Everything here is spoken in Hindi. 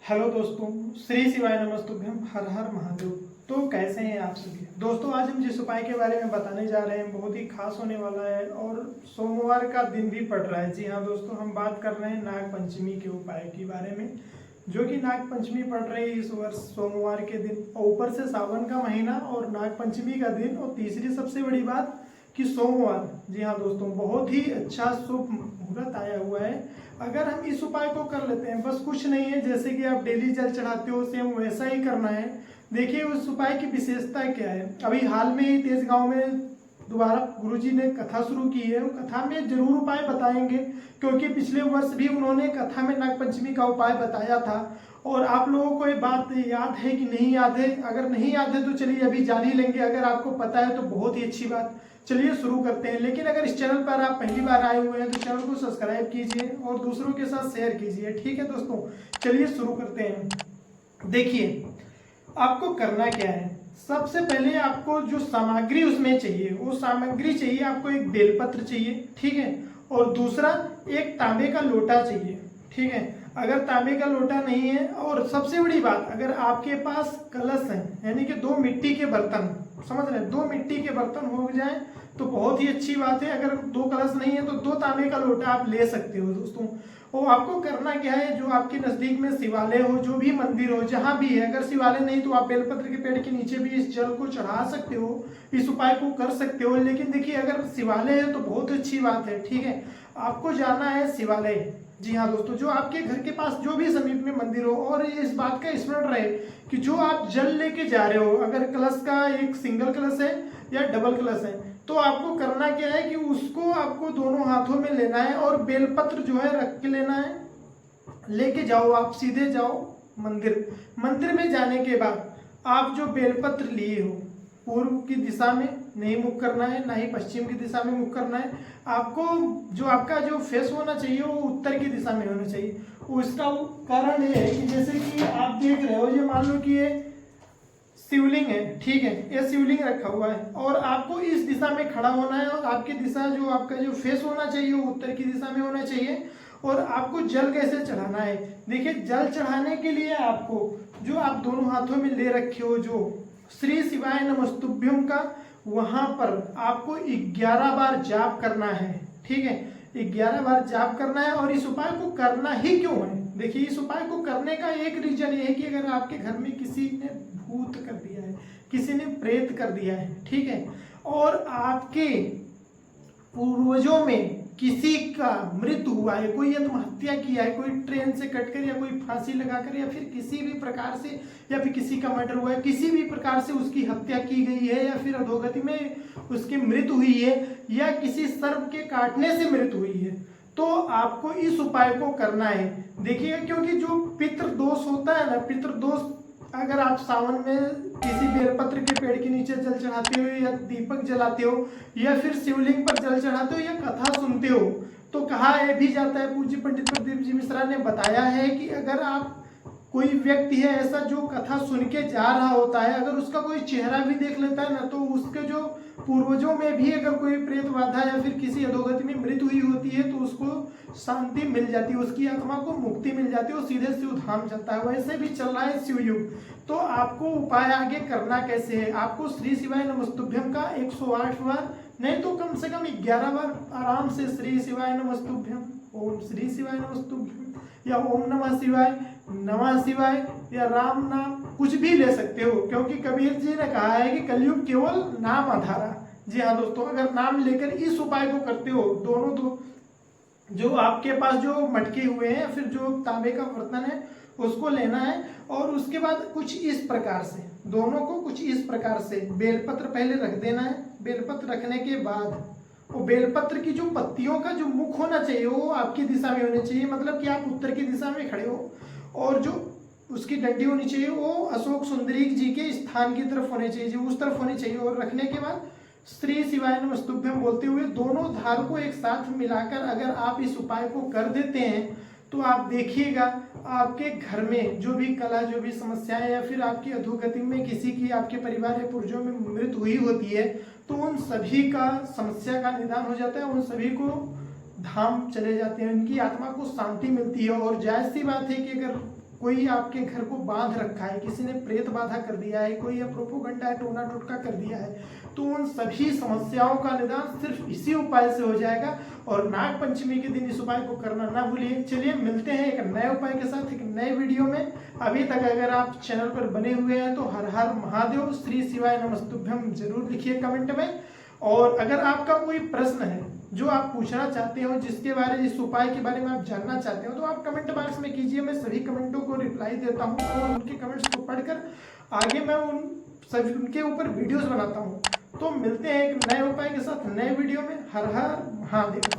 हेलो दोस्तों, श्री शिवाय नमस्तुभ्यम, हर हर महादेव। तो कैसे हैं आप सभी दोस्तों। आज हम जिस उपाय के बारे में बताने जा रहे हैं बहुत ही खास होने वाला है और सोमवार का दिन भी पड़ रहा है। जी हाँ दोस्तों, हम बात कर रहे हैं नाग पंचमी के उपाय के बारे में, जो कि नाग पंचमी पड़ रही है इस वर्ष सोमवार के दिन, और ऊपर से सावन का महीना और नाग पंचमी का दिन, और तीसरी सबसे बड़ी बात कि सोमवार। जी हाँ दोस्तों, बहुत ही अच्छा शुभ मुहूर्त आया हुआ है। अगर हम इस उपाय को कर लेते हैं, बस कुछ नहीं है, जैसे कि आप डेली जल चढ़ाते हो सेम वैसा ही करना है। देखिए उस उपाय की विशेषता क्या है। अभी हाल में ही तेज गांव में दोबारा गुरुजी ने कथा शुरू की है। वो कथा में जरूर उपाय बताएंगे, क्योंकि पिछले वर्ष भी उन्होंने कथा में नागपंचमी का उपाय बताया था। और आप लोगों को ये बात याद है कि नहीं याद है? अगर नहीं याद है तो चलिए अभी जान ही लेंगे। अगर आपको पता है तो बहुत ही अच्छी बात। चलिए शुरू करते हैं। लेकिन अगर इस चैनल पर आप पहली बार आए हुए हैं तो चैनल को सब्सक्राइब कीजिए और दूसरों के साथ शेयर कीजिए। ठीक है दोस्तों, चलिए शुरू करते हैं। देखिए आपको करना क्या है। सबसे पहले आपको जो सामग्री उसमें चाहिए, वो सामग्री चाहिए आपको एक बेलपत्र चाहिए, ठीक है। और दूसरा एक तांबे का लोटा चाहिए, ठीक है। अगर तांबे का लोटा नहीं है, और सबसे बड़ी बात, अगर आपके पास कलश है, यानी कि 2 मिट्टी के बर्तन, समझ रहे हैं, 2 मिट्टी के बर्तन हो जाए तो बहुत ही अच्छी बात है। अगर 2 कलश नहीं है तो 2 तांबे का लोटा आप ले सकते हो दोस्तों। और आपको करना क्या है, जो आपके नजदीक में शिवालय हो, जो भी मंदिर हो, जहां भी है, अगर शिवालय नहीं तो आप बेलपत्र के पेड़ के नीचे भी इस जल को चढ़ा सकते हो, इस उपाय को कर सकते हो। लेकिन देखिए अगर शिवालय है तो बहुत अच्छी बात है, ठीक है। आपको जाना है शिवालय। जी हाँ दोस्तों, जो आपके घर के पास जो भी समीप में मंदिर हो, और इस बात का स्मरण रहे कि जो आप जल लेके जा रहे हो, अगर कलश का एक सिंगल कलश है या डबल कलश है, तो आपको करना क्या है कि उसको आपको दोनों हाथों में लेना है और बेलपत्र जो है रख के लेना है। लेके जाओ, आप सीधे जाओ मंदिर। मंदिर में जाने के बाद आप जो बेलपत्र लिए हो, पूर्व की दिशा में नहीं मुख करना है, ना ही पश्चिम की दिशा में मुख करना है। आपको जो आपका जो फेस होना चाहिए वो उत्तर की दिशा में होना चाहिए। उसका कारण ये है कि जैसे कि आप देख रहे हो, ये मान लो कि ये शिवलिंग है, ठीक है, ये शिवलिंग रखा हुआ है और आपको इस दिशा में खड़ा होना है, और आपकी दिशा जो आपका जो फेस होना चाहिए वो उत्तर की दिशा में होना चाहिए। और आपको जल कैसे चढ़ाना है। देखिए जल चढ़ाने के लिए आपको जो आप दोनों हाथों में ले रखे हो जो श्री शिवाय नमस्तुभ्यम का, वहां पर आपको 11 बार जाप करना है, ठीक है। 11 बार जाप करना है। और इस उपाय को करना ही क्यों है, देखिए इस उपाय को करने का एक रीजन ये है कि अगर आपके घर में किसी ने भूत कर दिया है, किसी ने प्रेत कर दिया है, ठीक है, और आपके पूर्वजों में किसी का मृत्यु हुआ है, कोई आत्महत्या किया है, कोई ट्रेन से कटकर या कोई फांसी लगाकर या फिर किसी भी प्रकार से, या फिर किसी का मर्डर हुआ है, किसी भी प्रकार से उसकी हत्या की गई है, या फिर अधोगति में उसकी मृत्यु हुई है, या किसी सर्प के काटने से मृत्यु हुई है, तो आपको इस उपाय को करना है। देखिएगा, क्योंकि जो पितृ दोष होता है ना, पितृ दोष, अगर आप सावन में किसी बेलपत्र के पेड़ के नीचे जल चढ़ाते हो, या दीपक जलाते हो, या फिर शिवलिंग पर जल चढ़ाते हो, या कथा सुनते हो, तो कहा यह भी जाता है, पूज्य पंडित प्रदीप जी मिश्रा ने बताया है कि अगर आप कोई व्यक्ति है ऐसा जो कथा सुन के जा रहा होता है, अगर उसका कोई चेहरा भी देख लेता है ना, तो उसके जो पूर्वजों में भी अगर कोई प्रेत बाधा या फिर किसी अधोगति में मृत्यु हुई होती है तो उसको शांति मिल जाती है, उसकी आत्मा को मुक्ति मिल जाती है, वो सीधे शिवधाम जाता है। वैसे भी चल रहा है शिवयुग। तो आपको उपाय आगे करना कैसे है, आपको श्री शिवाय नमस्तुभ्यम का 108 बार, नहीं तो कम से कम 11 बार आराम से श्री शिवाय नमस्तुभ्यम, ओम श्री शिवाय नमस्तुभ्यम, या ओम नमः शिवाय, नमः शिवाय, या राम नाम कुछ भी ले सकते हो, क्योंकि कबीर जी ने कहा है कि कलयुग केवल नाम आधारा। जी हाँ दोस्तों, अगर नाम लेकर इस उपाय को करते हो, दोनों दो जो आपके पास जो मटके हुए हैं, फिर जो तांबे का बर्तन है उसको लेना है, और उसके बाद कुछ इस प्रकार से, दोनों को कुछ इस प्रकार से बेलपत्र पहले रख देना है। बेलपत्र रखने के बाद वो बेलपत्र की जो पत्तियों का जो मुख होना चाहिए वो आपकी दिशा में होना चाहिए, मतलब कि आप उत्तर की दिशा में खड़े हो, और जो उसकी डंडी होनी चाहिए वो अशोक सुंदरी जी के स्थान की तरफ होनी चाहिए, जो उस तरफ होनी चाहिए। और रखने के बाद श्री शिवाय नमस्तुभ्यम बोलते हुए दोनों धार को एक साथ मिलाकर अगर आप इस उपाय को कर देते हैं तो आप देखिएगा आपके घर में जो भी कला, जो भी समस्याएं, या फिर आपकी अधोगति में किसी की, आपके परिवार या पुरुषों में मृत्यु हुई होती है, तो उन सभी का समस्या का निदान हो जाता है, उन सभी को धाम चले जाते हैं, उनकी आत्मा को शांति मिलती है। और जायज़ सी बात है कि अगर कोई आपके घर को बांध रखा है, किसी ने प्रेत बाधा कर दिया है, कोई प्रोपोगंडा टोना टोटका कर दिया है, तो उन सभी समस्याओं का निदान सिर्फ इसी उपाय से हो जाएगा। और नाग पंचमी के दिन इस उपाय को करना ना भूलिए। चलिए मिलते हैं एक नए उपाय के साथ एक नए वीडियो में। अभी तक अगर आप चैनल पर बने हुए हैं तो हर हर महादेव, श्री शिवाय नमस्तुभ्यम जरूर लिखिए कमेंट में। और अगर आपका कोई प्रश्न है जो आप पूछना चाहते हो, जिसके बारे इस उपाय के बारे में आप जानना चाहते हो, तो आप कमेंट बॉक्स में कीजिए। मैं सभी कमेंटों को रिप्लाई देता हूँ और उनके कमेंट्स को पढ़कर आगे मैं उनके ऊपर वीडियोस बनाता हूँ। तो मिलते हैं एक नए उपाय के साथ नए वीडियो में। हर हर महादेव।